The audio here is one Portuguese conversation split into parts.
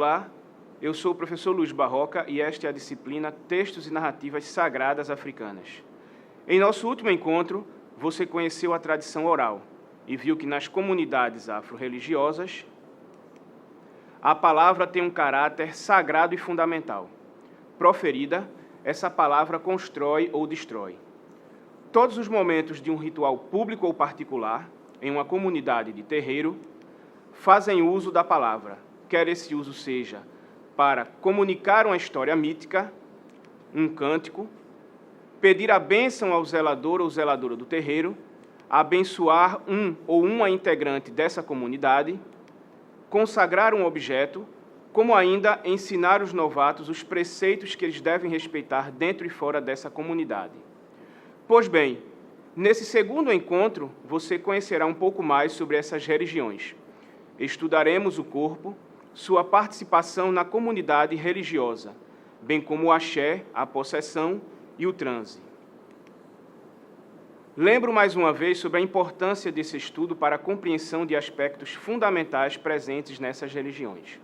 Olá, eu sou o professor Luiz Barroca e esta é a disciplina Textos e Narrativas Sagradas Africanas. Em nosso último encontro, você conheceu a tradição oral e viu que nas comunidades afro-religiosas a palavra tem um caráter sagrado e fundamental. Proferida, essa palavra constrói ou destrói. Todos os momentos de um ritual público ou particular, em uma comunidade de terreiro, fazem uso da palavra, quer esse uso seja para comunicar uma história mítica, um cântico, pedir a bênção ao zelador ou zeladora do terreiro, abençoar um ou uma integrante dessa comunidade, consagrar um objeto, como ainda ensinar os novatos os preceitos que eles devem respeitar dentro e fora dessa comunidade. Pois bem, nesse segundo encontro, você conhecerá um pouco mais sobre essas religiões. Estudaremos o corpo, sua participação na comunidade religiosa, bem como o axé, a possessão e o transe. Lembro mais uma vez sobre a importância desse estudo para a compreensão de aspectos fundamentais presentes nessas religiões.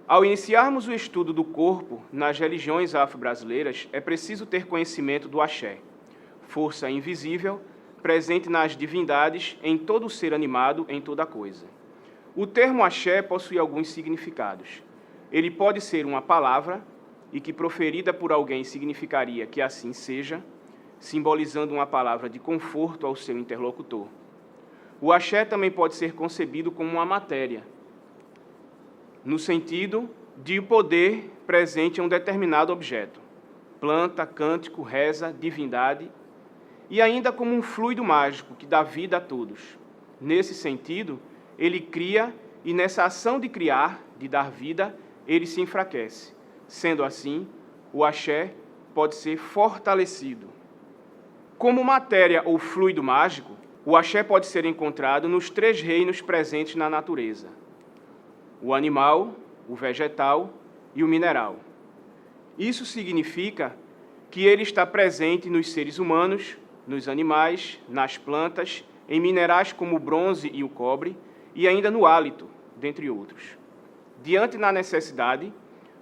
Ao iniciarmos o estudo do corpo nas religiões afro-brasileiras, é preciso ter conhecimento do axé, força invisível, presente nas divindades, em todo ser animado, em toda coisa. O termo axé possui alguns significados. Ele pode ser uma palavra, e que proferida por alguém significaria que assim seja, simbolizando uma palavra de conforto ao seu interlocutor. O axé também pode ser concebido como uma matéria, no sentido de poder presente em um determinado objeto, planta, cântico, reza, divindade, e ainda como um fluido mágico que dá vida a todos. Nesse sentido, ele cria e nessa ação de criar, de dar vida, ele se enfraquece. Sendo assim, o axé pode ser fortalecido. Como matéria ou fluido mágico, o axé pode ser encontrado nos três reinos presentes na natureza: o animal, o vegetal e o mineral. Isso significa que ele está presente nos seres humanos, nos animais, nas plantas, em minerais como o bronze e o cobre, e ainda no hálito, dentre outros. Diante da necessidade,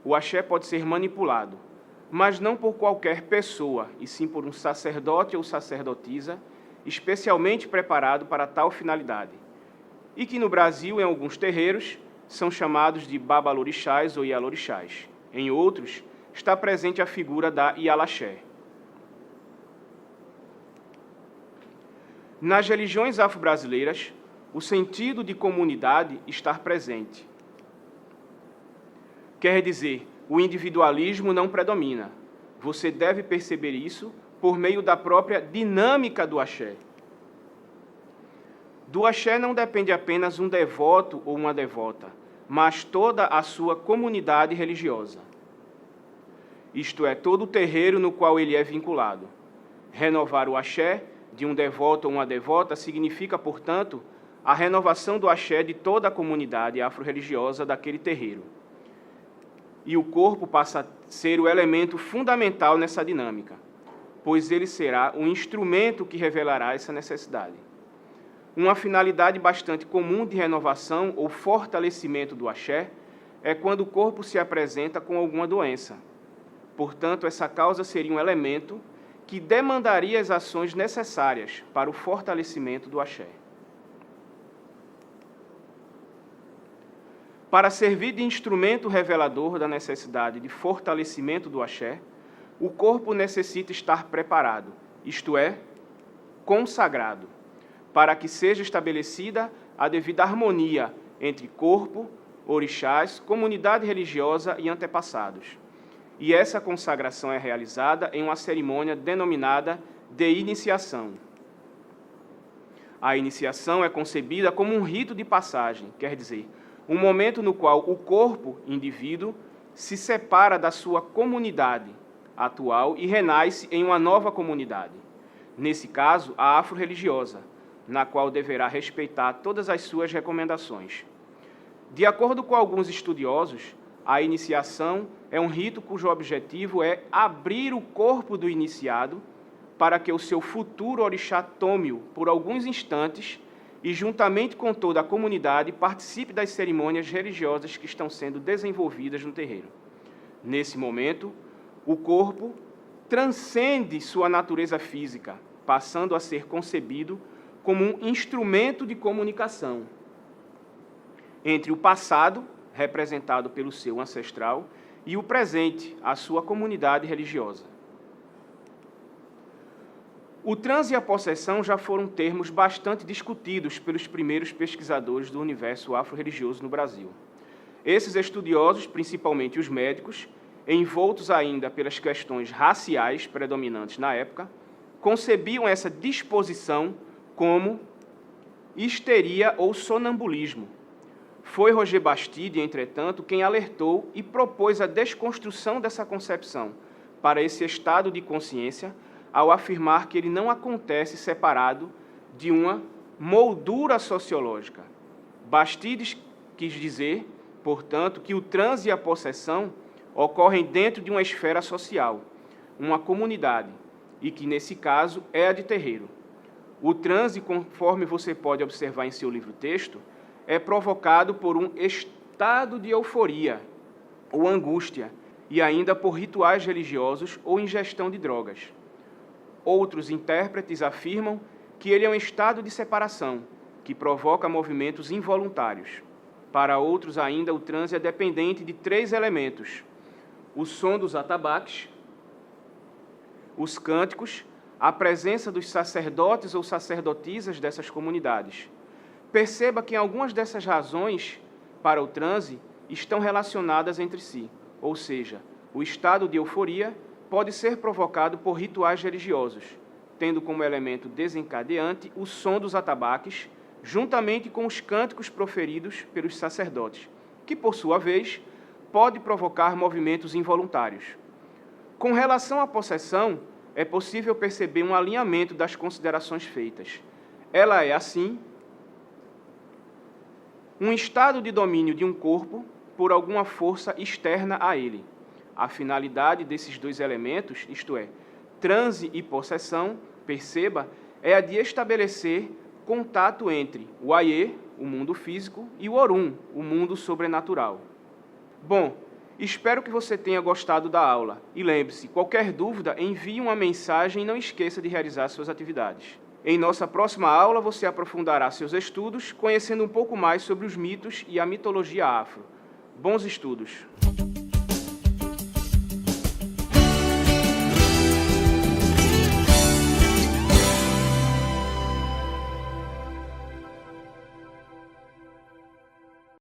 o axé pode ser manipulado, mas não por qualquer pessoa, e sim por um sacerdote ou sacerdotisa especialmente preparado para tal finalidade, e que no Brasil, em alguns terreiros, são chamados de babalorixás ou ialorixás. Em outros, está presente a figura da Ialaxé. Nas religiões afro-brasileiras, o sentido de comunidade está presente. Quer dizer, o individualismo não predomina. Você deve perceber isso por meio da própria dinâmica do axé. Do axé não depende apenas um devoto ou uma devota, mas toda a sua comunidade religiosa. Isto é, todo o terreiro no qual ele é vinculado. Renovar o axé de um devoto ou uma devota significa, portanto, a renovação do axé de toda a comunidade afro-religiosa daquele terreiro. E o corpo passa a ser o elemento fundamental nessa dinâmica, pois ele será um instrumento que revelará essa necessidade. Uma finalidade bastante comum de renovação ou fortalecimento do axé é quando o corpo se apresenta com alguma doença. Portanto, essa causa seria um elemento que demandaria as ações necessárias para o fortalecimento do axé. Para servir de instrumento revelador da necessidade de fortalecimento do axé, o corpo necessita estar preparado, isto é, consagrado, para que seja estabelecida a devida harmonia entre corpo, orixás, comunidade religiosa e antepassados. E essa consagração é realizada em uma cerimônia denominada de iniciação. A iniciação é concebida como um rito de passagem, quer dizer, um momento no qual o corpo, indivíduo, se separa da sua comunidade atual e renasce em uma nova comunidade. Nesse caso, a afro-religiosa, na qual deverá respeitar todas as suas recomendações. De acordo com alguns estudiosos, a iniciação é um rito cujo objetivo é abrir o corpo do iniciado para que o seu futuro orixá tome-o por alguns instantes e, juntamente com toda a comunidade, participe das cerimônias religiosas que estão sendo desenvolvidas no terreiro. Nesse momento, o corpo transcende sua natureza física, passando a ser concebido como um instrumento de comunicação entre o passado, representado pelo seu ancestral, e o presente, a sua comunidade religiosa. O transe e a possessão já foram termos bastante discutidos pelos primeiros pesquisadores do universo afro-religioso no Brasil. Esses estudiosos, principalmente os médicos, envoltos ainda pelas questões raciais predominantes na época, concebiam essa disposição como histeria ou sonambulismo. Foi Roger Bastide, entretanto, quem alertou e propôs a desconstrução dessa concepção para esse estado de consciência, ao afirmar que ele não acontece separado de uma moldura sociológica. Bastide quis dizer, portanto, que o transe e a possessão ocorrem dentro de uma esfera social, uma comunidade, e que, nesse caso, é a de terreiro. O transe, conforme você pode observar em seu livro-texto, é provocado por um estado de euforia ou angústia, e ainda por rituais religiosos ou ingestão de drogas. Outros intérpretes afirmam que ele é um estado de separação, que provoca movimentos involuntários. Para outros ainda, o transe é dependente de 3 elementos: o som dos atabaques, os cânticos, a presença dos sacerdotes ou sacerdotisas dessas comunidades. Perceba que algumas dessas razões para o transe estão relacionadas entre si, ou seja, o estado de euforia pode ser provocado por rituais religiosos, tendo como elemento desencadeante o som dos atabaques, juntamente com os cânticos proferidos pelos sacerdotes, que, por sua vez, pode provocar movimentos involuntários. Com relação à possessão, é possível perceber um alinhamento das considerações feitas. Ela é, assim, um estado de domínio de um corpo por alguma força externa a ele. A finalidade desses 2 elementos, isto é, transe e possessão, perceba, é a de estabelecer contato entre o Aie, o mundo físico, e o Orum, o mundo sobrenatural. Bom, espero que você tenha gostado da aula. E lembre-se, qualquer dúvida, envie uma mensagem e não esqueça de realizar suas atividades. Em nossa próxima aula, você aprofundará seus estudos, conhecendo um pouco mais sobre os mitos e a mitologia afro. Bons estudos!